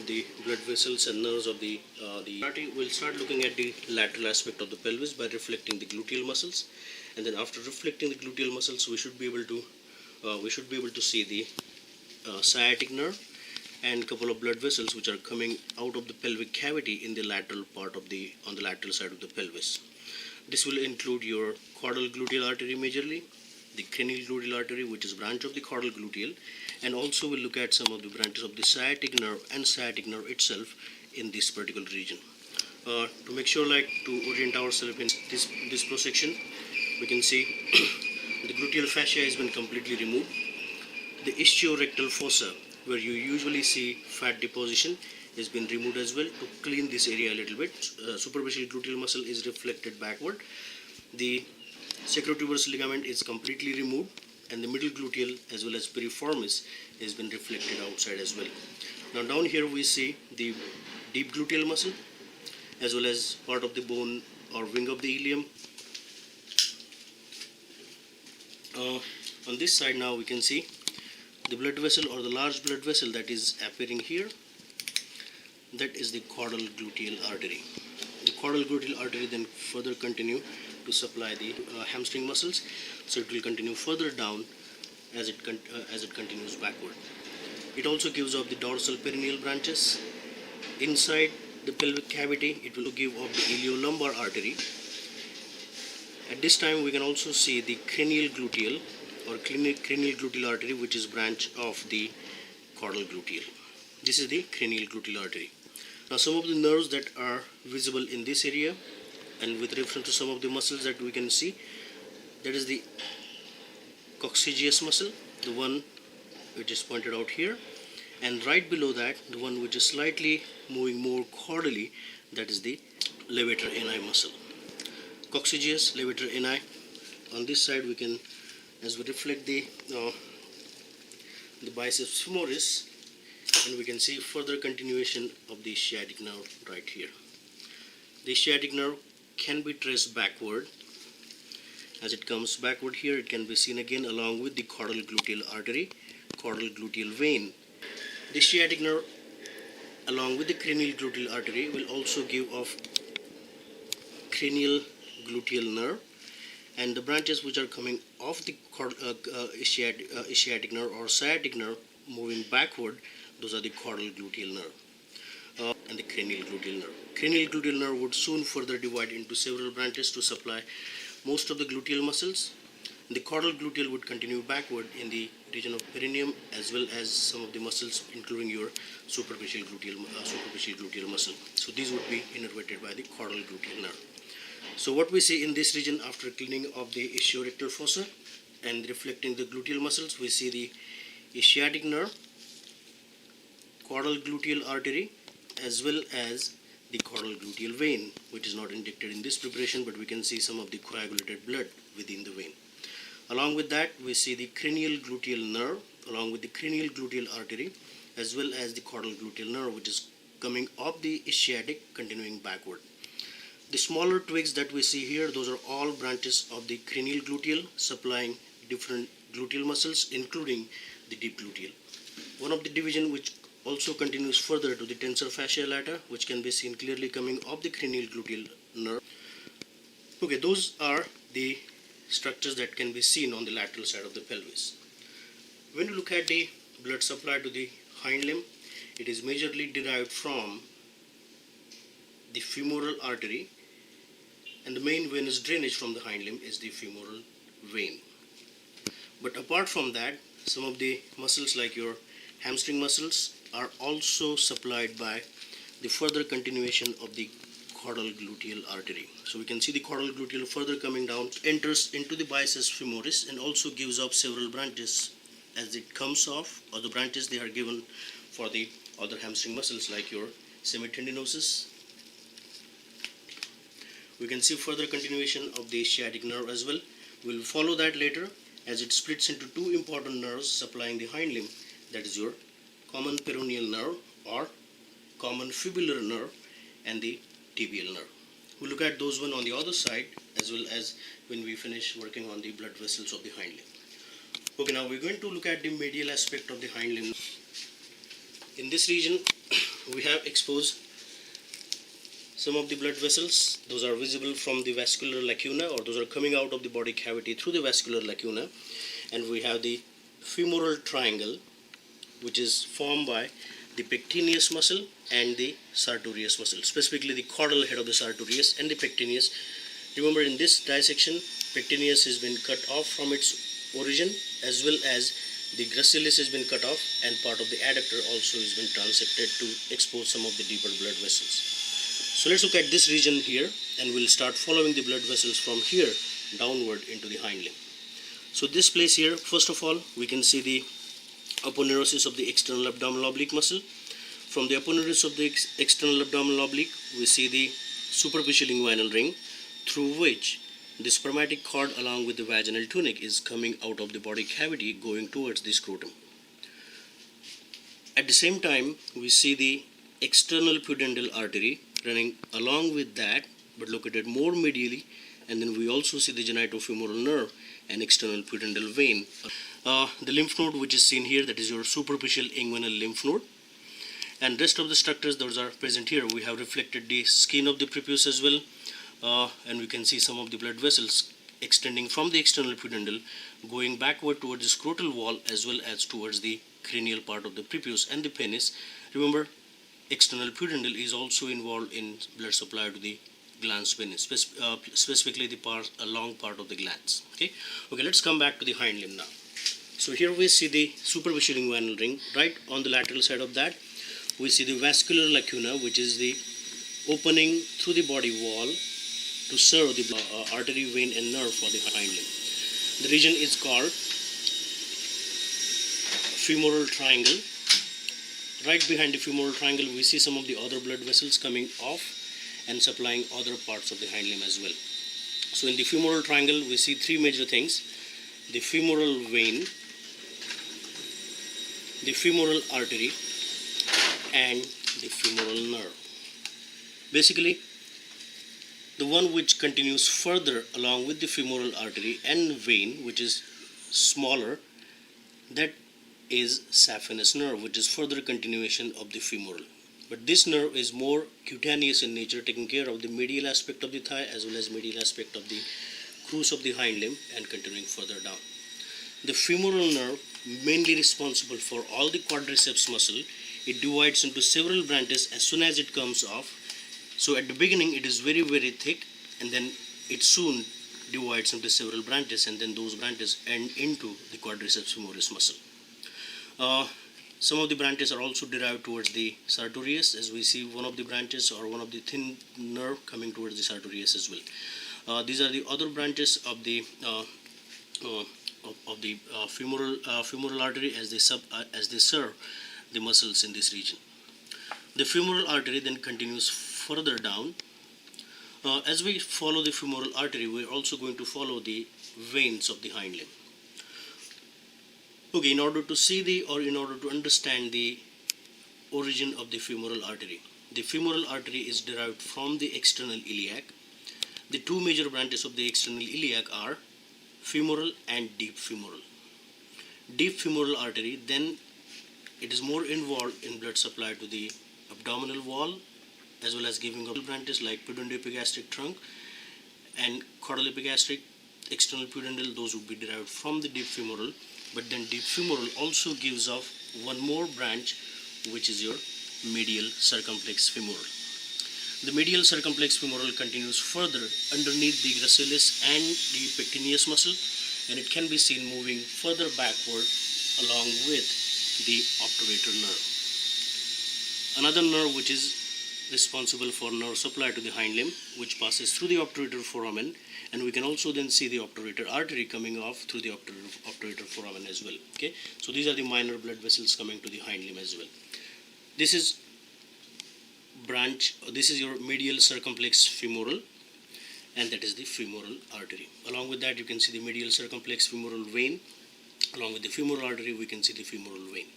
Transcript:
the blood vessels and nerves of the we'll start looking at the lateral aspect of the pelvis by reflecting the gluteal muscles, and then after reflecting the gluteal muscles, we should be able to see the sciatic nerve and couple of blood vessels which are coming out of the pelvic cavity in the lateral part of on the lateral side of the pelvis. This will include your caudal gluteal artery majorly, the cranial gluteal artery, which is branch of the caudal gluteal, and also we'll look at some of the branches of the sciatic nerve and sciatic nerve itself in this particular region. To make sure, to orient ourselves in this prosection, we can see the gluteal fascia has been completely removed. The ischiorectal fossa, where you usually see fat deposition, has been removed as well to clean this area a little bit. Superficial gluteal muscle is reflected backward. The sacrotuberous ligament is completely removed, and the middle gluteal as well as piriformis has been reflected outside as well. Now down here we see the deep gluteal muscle as well as part of the bone or wing of the ilium. On this side now we can see the blood vessel or the large blood vessel that is appearing here. That is the caudal gluteal artery. The caudal gluteal artery then further continue to supply the hamstring muscles, so it will continue further down as it continues backward. It also gives off the dorsal perineal branches. Inside the pelvic cavity, it will give off the iliolumbar artery. At this time, we can also see the cranial gluteal or cranial gluteal artery, which is branch of the caudal gluteal. This is the cranial gluteal artery. Now some of the nerves that are visible in this area, and with reference to some of the muscles that we can see, that is the coccygeus muscle, the one which is pointed out here, and right below that, the one which is slightly moving more caudally, that is the levator ani muscle. Coccygeus, levator ani. On this side we can, as we reflect the biceps femoris, and we can see further continuation of the sciatic nerve right here. The sciatic nerve can be traced backward. As it comes backward here, it can be seen again along with the caudal gluteal artery, caudal gluteal vein. The sciatic nerve along with the cranial gluteal artery will also give off cranial gluteal nerve, and the branches which are coming off the ischiatic nerve or sciatic nerve moving backward, those are the caudal gluteal nerve and the cranial gluteal nerve. Cranial gluteal nerve would soon further divide into several branches to supply most of the gluteal muscles. The caudal gluteal would continue backward in the region of perineum as well as some of the muscles, including your superficial gluteal muscle. So these would be innervated by the caudal gluteal nerve. So what we see in this region after cleaning of the ischiorectal fossa and reflecting the gluteal muscles, we see the ischiatic nerve, caudal gluteal artery, as well as the caudal gluteal vein, which is not injected in this preparation, but we can see some of the coagulated blood within the vein. Along with that, we see the cranial gluteal nerve along with the cranial gluteal artery, as well as the caudal gluteal nerve, which is coming off the ischiatic, continuing backward. The smaller twigs that we see here, those are all branches of the cranial gluteal supplying different gluteal muscles, including the deep gluteal. One of the division which also continues further to the tensor fasciae lata, which can be seen clearly coming off the cranial gluteal nerve. Okay, those are the structures that can be seen on the lateral side of the pelvis. When you look at the blood supply to the hind limb, it is majorly derived from the femoral artery, and the main venous drainage from the hind limb is the femoral vein. But apart from that, some of the muscles like your hamstring muscles are also supplied by the further continuation of the caudal gluteal artery. So we can see the caudal gluteal further coming down, enters into the biceps femoris, and also gives off several branches as it comes off, or the branches they are given for the other hamstring muscles like your semitendinosus. We can see further continuation of the sciatic nerve as well. We'll follow that later as it splits into two important nerves supplying the hind limb, that is your common peroneal nerve or common fibular nerve and the tibial nerve. We'll look at those one on the other side as well as when we finish working on the blood vessels of the hind limb. Okay, now we're going to look at the medial aspect of the hind limb. In this region, we have exposed some of the blood vessels. Those are visible from the vascular lacuna, or those are coming out of the body cavity through the vascular lacuna. And we have the femoral triangle, which is formed by the pectineus muscle and the sartorius muscle, specifically the caudal head of the sartorius and the pectineus. Remember, in this dissection, pectineus has been cut off from its origin, as well as the gracilis has been cut off, and part of the adductor also has been transected to expose some of the deeper blood vessels. So let's look at this region here, and we'll start following the blood vessels from here downward into the hind limb. So this place here, first of all, we can see the aponeurosis of the external abdominal oblique muscle. From the aponeurosis of the external abdominal oblique, we see the superficial inguinal ring, through which the spermatic cord along with the vaginal tunic is coming out of the body cavity going towards the scrotum. At the same time, we see the external pudendal artery running along with that, but located more medially, and then we also see the genitofemoral nerve and external pudendal vein. The lymph node which is seen here, that is your superficial inguinal lymph node, and rest of the structures those are present here. We have reflected the skin of the prepuce as well, and we can see some of the blood vessels extending from the external pudendal going backward towards the scrotal wall, as well as towards the cranial part of the prepuce and the penis. Remember, external pudendal is also involved in blood supply to the glans penis, specifically the long part of the glans. Okay, let's come back to the hind limb now. So here we see the superficial inguinal ring. Right on the lateral side of that, we see the vascular lacuna, which is the opening through the body wall to serve the artery, vein and nerve for the hind limb. The region is called femoral triangle. Right behind the femoral triangle, we see some of the other blood vessels coming off and supplying other parts of the hind limb as well. So in the femoral triangle, we see three major things: the femoral vein, the femoral artery, and the femoral nerve. Basically, the one which continues further along with the femoral artery and vein, which is smaller, that is saphenous nerve, which is further continuation of the femoral. But this nerve is more cutaneous in nature, taking care of the medial aspect of the thigh as well as medial aspect of the cruise of the hind limb and continuing further down. The femoral nerve, mainly responsible for all the quadriceps muscle, it divides into several branches as soon as it comes off. So at the beginning it is very thick, and then it soon divides into several branches, and then those branches end into the quadriceps femoris muscle. Some of the branches are also derived towards the sartorius, as we see one of the branches or one of the thin nerve coming towards the sartorius as well. These are the other branches of the femoral artery as they serve the muscles in this region. The femoral artery then continues further down. As we follow the femoral artery, we are also going to follow the veins of the hind limb. Okay, in order to understand the origin of the femoral artery is derived from the external iliac. The two major branches of the external iliac are femoral and deep femoral. Deep femoral artery, then it is more involved in blood supply to the abdominal wall, as well as giving up branches like pudendo-epigastric trunk and caudal-epigastric external pudendal. Those would be derived from the deep femoral. But then deep femoral also gives off one more branch, which is your medial circumflex femoral. The medial circumflex femoral continues further underneath the gracilis and the pectineus muscle, and it can be seen moving further backward along with the obturator nerve. Another nerve which is responsible for nerve supply to the hind limb, which passes through the obturator foramen, and we can also then see the obturator artery coming off through the obturator foramen as well. Okay, so these are the minor blood vessels coming to the hind limb as well. This is your medial circumflex femoral, and that is the femoral artery. Along with that, you can see the medial circumflex femoral vein. Along with the femoral artery, we can see the femoral vein.